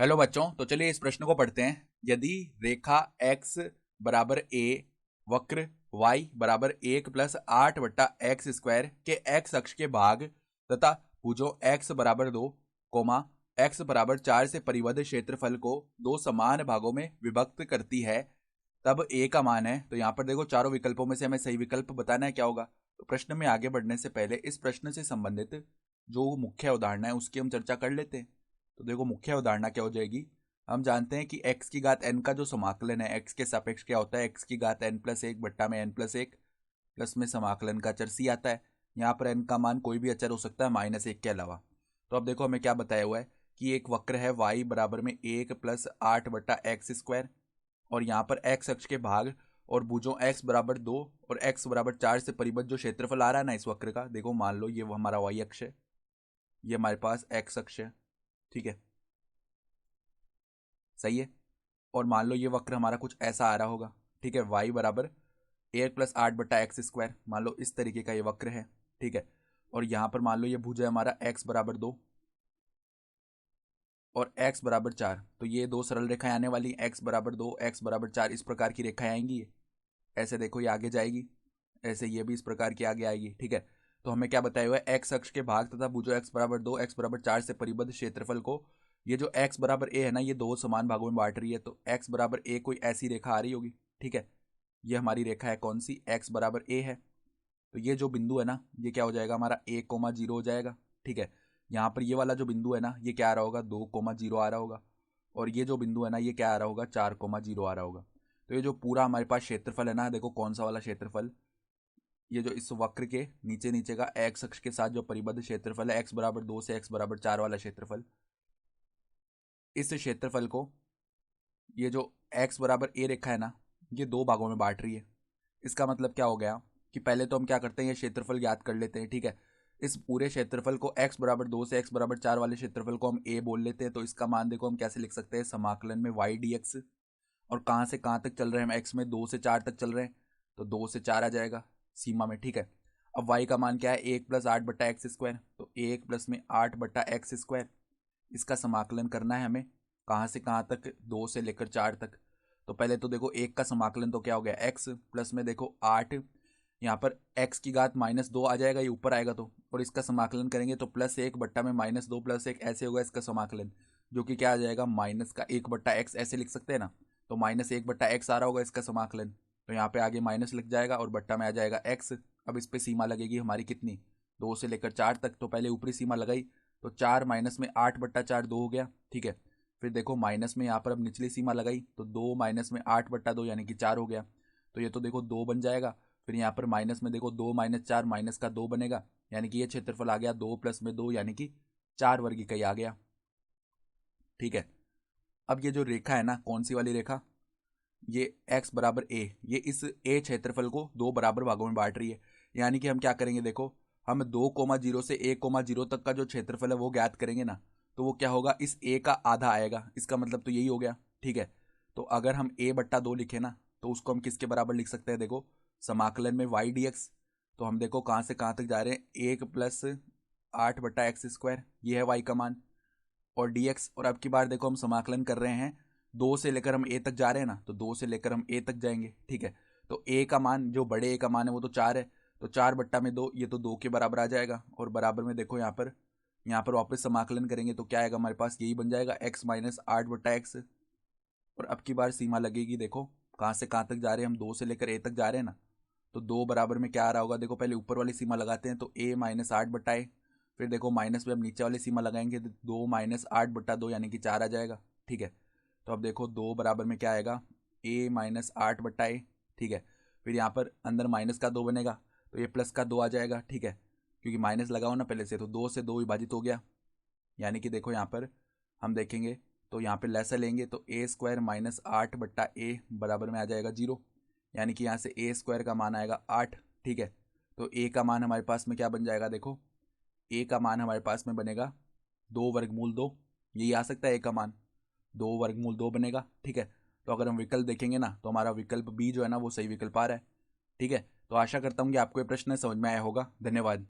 Hello बच्चों, तो चलिए इस प्रश्न को पढ़ते हैं। यदि रेखा x बराबर a वक्र y बराबर 1+8/x² के x अक्ष के भाग तथा भुजों x बराबर 2, x बराबर 4 से परिबद्ध क्षेत्रफल को दो समान भागों में विभक्त करती है, तब a का मान है। तो यहाँ पर देखो, चारों विकल्पों में से हमें सही विकल्प बताना है क्या होगा। तो प्रश्न में आगे बढ़ने से पहले इस प्रश्न से संबंधित जो मुख्य उदाहरण है उसकी हम चर्चा कर लेते हैं। तो देखो, मुख्य अवधारणा क्या हो जाएगी। हम जानते हैं कि x की घात n का जो समाकलन है x के सापेक्ष क्या होता है, x की घात n+1 बट्टा में n+1 प्लस में समाकलन का चर c आता है। यहाँ पर n का मान कोई भी अचर हो सकता है -1 के अलावा। तो अब देखो, हमें क्या बताया हुआ है कि एक वक्र है y बराबर में 1+8/x² और यहाँ पर x अक्ष के भाग और भुजों x बराबर 2 और x बराबर 4 से परिबद्ध जो क्षेत्रफल आ रहा है ना इस वक्र का, देखो मान लो ये हमारा y अक्ष है, ये हमारे पास x अक्ष है, ठीक है, सही है। और मान लो ये वक्र हमारा कुछ ऐसा आ रहा होगा, ठीक है, y बराबर 1+8/x², मान लो इस तरीके का ये वक्र है, ठीक है। और यहाँ पर मान लो ये भुजा है हमारा x बराबर 2 और x बराबर 4। तो ये दो सरल रेखाएं आने वाली, x बराबर 2 x बराबर 4, इस प्रकार की रेखाएं आएंगी। ये ऐसे देखो, ये आगे जाएगी, ऐसे ये भी इस प्रकार की आगे आएगी, ठीक है। तो हमें क्या बताया हुआ है, x अक्ष के भाग तथा भुजों x बराबर 2 x बराबर 4 से परिबद्ध क्षेत्रफल को, ये जो x बराबर a है ना, ये दो समान भागों में बांट रही है। तो x बराबर a कोई ऐसी रेखा आ रही होगी, ठीक है। ये हमारी रेखा है कौन सी, x बराबर a है। तो ये जो बिंदु है ना, ये क्या हो जाएगा हमारा 1,0 हो जाएगा, ठीक है। यहाँ पर ये वाला जो बिंदु है ना, ये क्या आ रहा होगा, 2,0 आ रहा होगा। और ये जो बिंदु है ना, ये क्या आ रहा होगा, 4,0 आ रहा होगा। तो ये जो पूरा हमारे पास क्षेत्रफल है ना, देखो कौन सा वाला क्षेत्रफल, ये जो इस वक्र के नीचे नीचे का x अक्ष के साथ जो परिबद्ध क्षेत्रफल है, x बराबर 2 से x बराबर 4 वाला क्षेत्रफल, इस क्षेत्रफल को ये जो x बराबर a रेखा है ना, ये दो भागों में बांट रही है। इसका मतलब क्या हो गया कि पहले तो हम क्या करते हैं, ये क्षेत्रफल ज्ञात कर लेते हैं, ठीक है। इस पूरे क्षेत्रफल को x बराबर 2 से x बराबर 4 वाले क्षेत्रफल को हम a बोल लेते हैं। तो इसका मान देखो हम कैसे लिख सकते हैं, समाकलन में y dx। और कहाँ से कहाँ तक चल रहे हैं हम, x में 2 से 4 तक चल रहे हैं, तो 2 से 4 आ जाएगा सीमा में, ठीक है। अब y का मान क्या है, 1+8/x²। तो 1 प्लस में 8/x², इसका समाकलन करना है हमें, कहाँ से कहाँ तक, 2 से लेकर 4 तक। तो पहले तो देखो 1 का समाकलन तो क्या हो गया, x प्लस में देखो 8, यहाँ पर x की घात -2 आ जाएगा, ये ऊपर आएगा तो, और इसका समाकलन करेंगे तो +1 बट्टा में -2 + 1 ऐसे होगा इसका समाकलन, जो कि क्या आ जाएगा, माइनस का 1/x ऐसे लिख सकते हैं ना। तो -1/x आ रहा होगा इसका समाकलन, तो यहाँ पे आगे माइनस लग जाएगा और बट्टा में आ जाएगा x। अब इस पे सीमा लगेगी हमारी कितनी, 2 से लेकर 4 तक। तो पहले ऊपरी सीमा लगाई, तो 4 माइनस में 8/4 2 हो गया, ठीक है। फिर देखो माइनस में यहाँ पर अब निचली सीमा लगाई, तो 2 माइनस में 8/2 यानी कि 4 हो गया। तो ये तो देखो 2 बन जाएगा। फिर यहाँ पर माइनस में देखो 2 - 4 माइनस का 2 बनेगा, यानी कि ये क्षेत्रफल आ गया 2 + में 2 यानी कि 4 वर्ग इकाई आ गया, ठीक है। अब ये जो रेखा है ना, कौन सी वाली रेखा, ये x बराबर a, ये इस a क्षेत्रफल को दो बराबर भागों में बांट रही है। यानी कि हम क्या करेंगे, देखो हम 2,0 से 1,0 तक का जो क्षेत्रफल है वो ज्ञात करेंगे ना, तो वो क्या होगा, इस a का आधा आएगा। इसका मतलब तो यही हो गया, ठीक है। तो अगर हम a/2 लिखे ना, तो उसको हम किसके बराबर लिख सकते हैं, देखो समाकलन में y dx। तो हम देखो कहाँ से कहाँ तक जा रहे हैं, 1+8/x², ये है y का मान, और dx। और अब की बार देखो हम समाकलन कर रहे हैं, 2 से लेकर हम a तक जा रहे हैं ना, तो 2 से लेकर हम a तक जाएंगे, ठीक है। तो a का मान, जो बड़े a का मान है वो तो 4 है, तो 4/2, ये तो 2 के बराबर आ जाएगा। और बराबर में देखो यहाँ पर वापस समाकलन करेंगे तो क्या आएगा हमारे पास, यही बन जाएगा x - 8/x। और अब की बार सीमा लगेगी, देखो कहाँ से कहाँ तक जा रहे हैं हम, 2 से लेकर a तक जा रहे हैं ना, तो 2 बराबर में क्या आ रहा होगा, देखो पहले ऊपर वाली सीमा लगाते हैं, तो a - 8/a। फिर देखो माइनस में हम नीचे वाली सीमा लगाएंगे, तो 2 - 8/2 यानी कि 4 आ जाएगा, ठीक है। तो अब देखो 2 बराबर में क्या आएगा, a - 8/a, ठीक है। फिर यहाँ पर अंदर माइनस का 2 बनेगा, तो ये प्लस का 2 आ जाएगा, ठीक है, क्योंकि माइनस लगाओ ना पहले से, तो 2 से 2 विभाजित हो गया। यानी कि देखो यहाँ पर हम देखेंगे तो यहाँ पे लैसा लेंगे, तो a² - 8/a बराबर में आ जाएगा 0। यानी कि यहाँ से a² का मान आएगा 8, ठीक है। तो a का मान हमारे पास में क्या बन जाएगा, देखो a का मान हमारे पास में बनेगा 2√2, यही आ सकता है a का मान, 2√2 बनेगा, ठीक है। तो अगर हम विकल्प देखेंगे ना, तो हमारा विकल्प बी जो है ना वो सही विकल्प आ रहा है, ठीक है। तो आशा करता हूँ कि आपको ये प्रश्न समझ में आया होगा। धन्यवाद।